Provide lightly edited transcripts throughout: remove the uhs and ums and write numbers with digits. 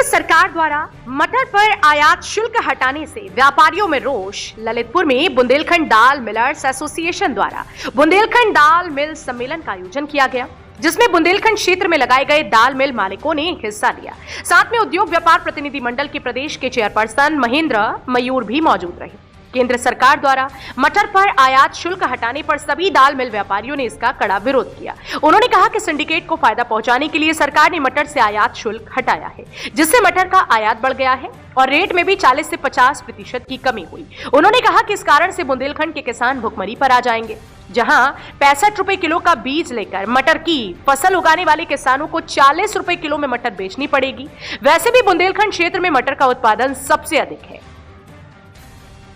सरकार द्वारा मटर पर आयात शुल्क हटाने से व्यापारियों में रोष। ललितपुर में बुंदेलखंड दाल मिलर्स एसोसिएशन द्वारा बुंदेलखंड दाल मिल सम्मेलन का आयोजन किया गया, जिसमें बुंदेलखंड क्षेत्र में लगाए गए दाल मिल मालिकों ने हिस्सा लिया। साथ में उद्योग व्यापार प्रतिनिधि मंडल के प्रदेश के चेयरपर्सन महेंद्र मयूर भी मौजूद रहे। केंद्र सरकार द्वारा मटर पर आयात शुल्क हटाने पर सभी दाल मिल व्यापारियों ने इसका कड़ा विरोध किया। उन्होंने कहा कि सिंडिकेट को फायदा पहुंचाने के लिए सरकार ने मटर से आयात शुल्क हटाया है, जिससे मटर का आयात बढ़ गया है और रेट में भी 40 से 50% की कमी हुई। उन्होंने कहा कि इस कारण से बुंदेलखंड के किसान भुखमरी पर आ जाएंगे, जहां 65 रुपए किलो का बीज लेकर मटर की फसल उगाने वाले किसानों को 40 रुपए किलो में मटर बेचनी पड़ेगी। वैसे भी बुंदेलखंड क्षेत्र में मटर का उत्पादन सबसे अधिक है।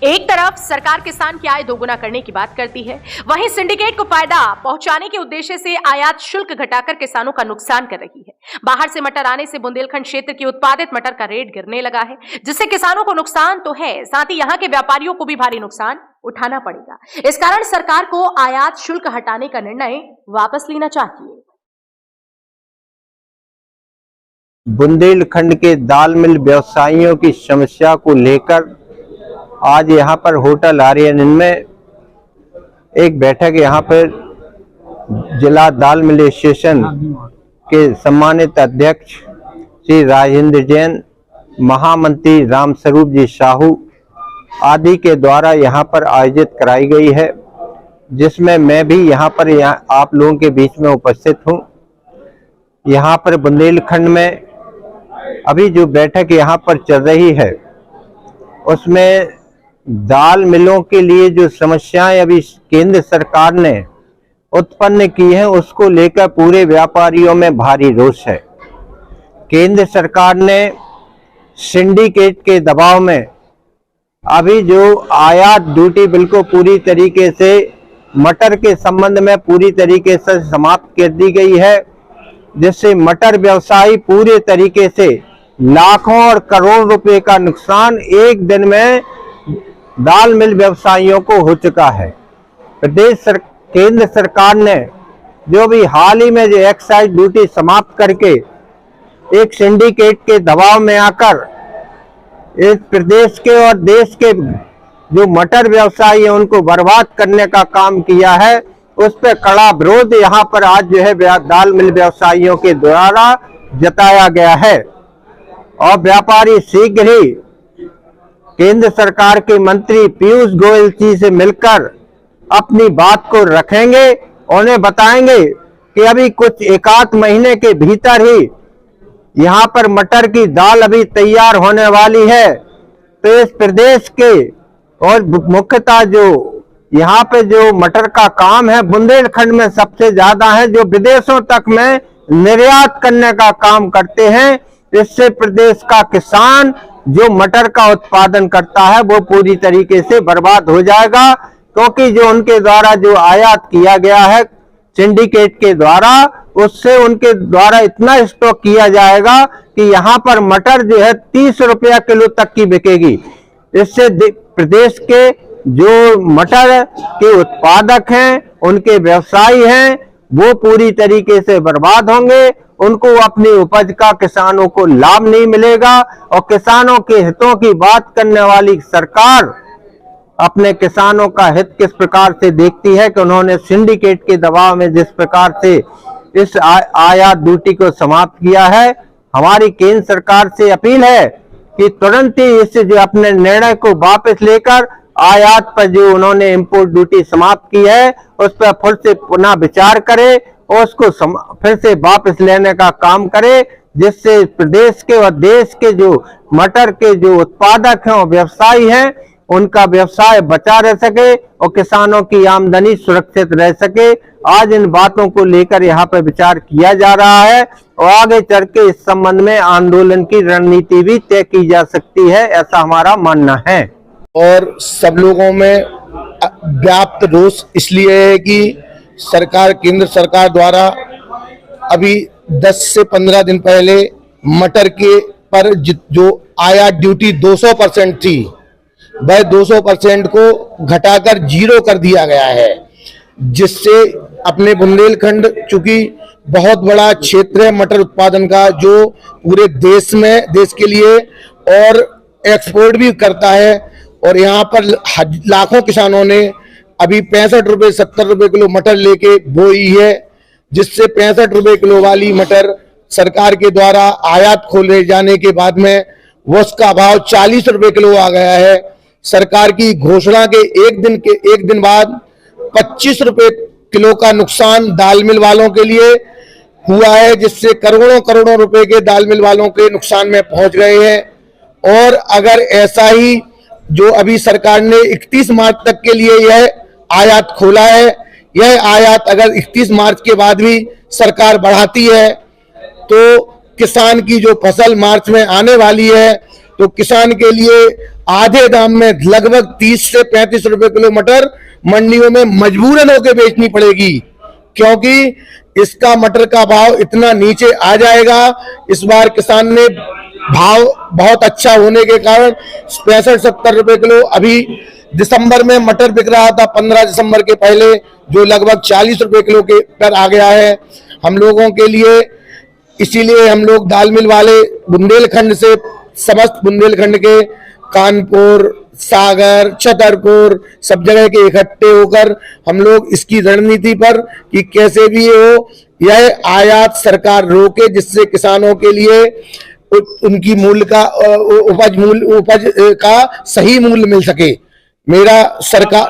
एक तरफ सरकार किसान की आय दोगुना करने की बात करती है, वहीं सिंडिकेट को फायदा पहुंचाने के उद्देश्य से आयात शुल्क घटाकर किसानों का नुकसान कर रही है। बाहर से मटर आने से बुंदेलखंड क्षेत्र की उत्पादित मटर का रेट गिरने लगा है, जिससे किसानों को नुकसान तो है, साथ ही यहाँ के व्यापारियों को भी भारी नुकसान उठाना पड़ेगा। इस कारण सरकार को आयात शुल्क हटाने का निर्णय वापस लेना चाहिए। बुंदेलखंड के दाल मिल व्यवसायियों की समस्या को लेकर आज यहाँ पर होटल आर्यन में एक बैठक यहाँ पर जिला दाल मिल एसोसिएशन के सम्मानित अध्यक्ष श्री राजेंद्र जैन, महामंत्री रामस्वरूप जी साहू आदि के द्वारा यहाँ पर आयोजित कराई गई है, जिसमें मैं भी यहाँ पर आप लोगों के बीच में उपस्थित हूँ। यहाँ पर बुंदेलखंड में अभी जो बैठक यहाँ पर चल रही है, उसमें दाल मिलों के लिए जो समस्याएं अभी केंद्र सरकार ने उत्पन्न की हैं, उसको लेकर पूरे व्यापारियों में भारी रोष है। केंद्र सरकार ने सिंडिकेट के दबाव में अभी जो आयात ड्यूटी बिल्कुल पूरी तरीके से मटर के संबंध में पूरी तरीके से समाप्त कर दी गई है, जिससे मटर व्यवसायी पूरे तरीके से लाखों और करोड़ रुपए का नुकसान एक दिन में दाल मिल व्यवसायियों को हो चुका है। केंद्र सरकार ने जो भी हाल ही में जो एक्साइज ड्यूटी समाप्त करके एक सिंडिकेट के दबाव में आकर इस प्रदेश के और देश के जो मटर व्यवसायी हैं उनको बर्बाद करने का काम किया है, उस पर कड़ा विरोध यहाँ पर आज जो है दाल मिल व्यवसायियों के द्वारा जताया गया है। और व्यापारी शीघ्र ही केंद्र सरकार के मंत्री पीयूष गोयल जी से मिलकर अपनी बात को रखेंगे, उन्हें बताएंगे कि अभी कुछ एकाध महीने के भीतर ही यहाँ पर मटर की दाल अभी तैयार होने वाली है। तो इस प्रदेश के और मुख्यतः जो यहाँ पे जो मटर का काम है बुंदेलखंड में सबसे ज्यादा है, जो विदेशों तक में निर्यात करने का काम करते हैं। इससे प्रदेश का किसान जो मटर का उत्पादन करता है वो पूरी तरीके से बर्बाद हो जाएगा, क्योंकि जो उनके द्वारा जो आयात किया गया है सिंडिकेट के द्वारा, उससे उनके द्वारा इतना स्टॉक किया जाएगा कि यहाँ पर मटर जो है 30 रुपया किलो तक की बिकेगी। इससे प्रदेश के जो मटर के उत्पादक हैं, उनके व्यवसायी हैं, वो पूरी तरीके से बर्बाद होंगे। उनको अपनी उपज का किसानों को लाभ नहीं मिलेगा और किसानों के हितों की बात करने वाली सरकार अपने किसानों का हित किस प्रकार से देखती है कि उन्होंने सिंडिकेट के दबाव में जिस प्रकार से इस आयात ड्यूटी को समाप्त किया है। हमारी केंद्र सरकार से अपील है कि तुरंत ही इस जो अपने निर्णय को वापस लेकर आयात पर जो उन्होंने इंपोर्ट ड्यूटी समाप्त की है उस पर फिर से पुनः विचार करे और उसको फिर से वापस लेने का काम करे, जिससे प्रदेश के और देश के जो मटर के जो उत्पादक हैं और व्यवसायी हैं, उनका व्यवसाय बचा रह सके और किसानों की आमदनी सुरक्षित रह सके। आज इन बातों को लेकर यहाँ पर विचार किया जा रहा है और आगे चल के इस संबंध में आंदोलन की रणनीति भी तय की जा सकती है, ऐसा हमारा मानना है। और सब लोगों में व्याप्त रोष इसलिए है कि सरकार, केंद्र सरकार द्वारा अभी 10 से 15 दिन पहले मटर के पर जो आयात ड्यूटी 200% थी, वह 200% को घटाकर 0 कर दिया गया है, जिससे अपने बुंदेलखंड चूंकि बहुत बड़ा क्षेत्र है मटर उत्पादन का, जो पूरे देश के लिए और एक्सपोर्ट भी करता है। और यहाँ पर लाखों किसानों ने अभी 65 रुपए 70 रुपए किलो मटर लेके बोई है, जिससे 65 रुपए किलो वाली मटर सरकार के द्वारा आयात खोले जाने के बाद में वो उसका भाव 40 रुपए किलो आ गया है। सरकार की घोषणा के एक दिन बाद 25 रुपए किलो का नुकसान दाल मिल वालों के लिए हुआ है, जिससे करोड़ों रुपए के दाल मिल वालों के नुकसान में पहुंच गए हैं। और अगर ऐसा ही जो अभी सरकार ने 31 मार्च तक के लिए यह आयात खोला है, यह आयात अगर 31 मार्च के बाद भी सरकार बढ़ाती है तो किसान की जो फसल मार्च में आने वाली है तो किसान के लिए आधे दाम में लगभग 30 से 35 रुपए किलो मटर मंडियों में मजबूरन होकर बेचनी पड़ेगी, क्योंकि इसका मटर का भाव इतना नीचे आ जाएगा। इस बार किसान ने भाव बहुत अच्छा होने के कारण 65-70 रुपए किलो अभी दिसंबर में मटर बिक रहा था, 15 दिसंबर के पहले, जो लगभग 40 रुपए किलो के पर आ गया है हम लोगों के लिए। इसीलिए हम लोग दाल मिल वाले बुंदेलखंड से, समस्त बुंदेलखंड के कानपुर, सागर, छतरपुर सब जगह के इकट्ठे होकर हम लोग इसकी रणनीति पर कि कैसे भी हो यह आयात सरकार रोके, जिससे किसानों के लिए उनकी मूल्य का उपज का सही मूल्य मिल सके। मेरा सरकार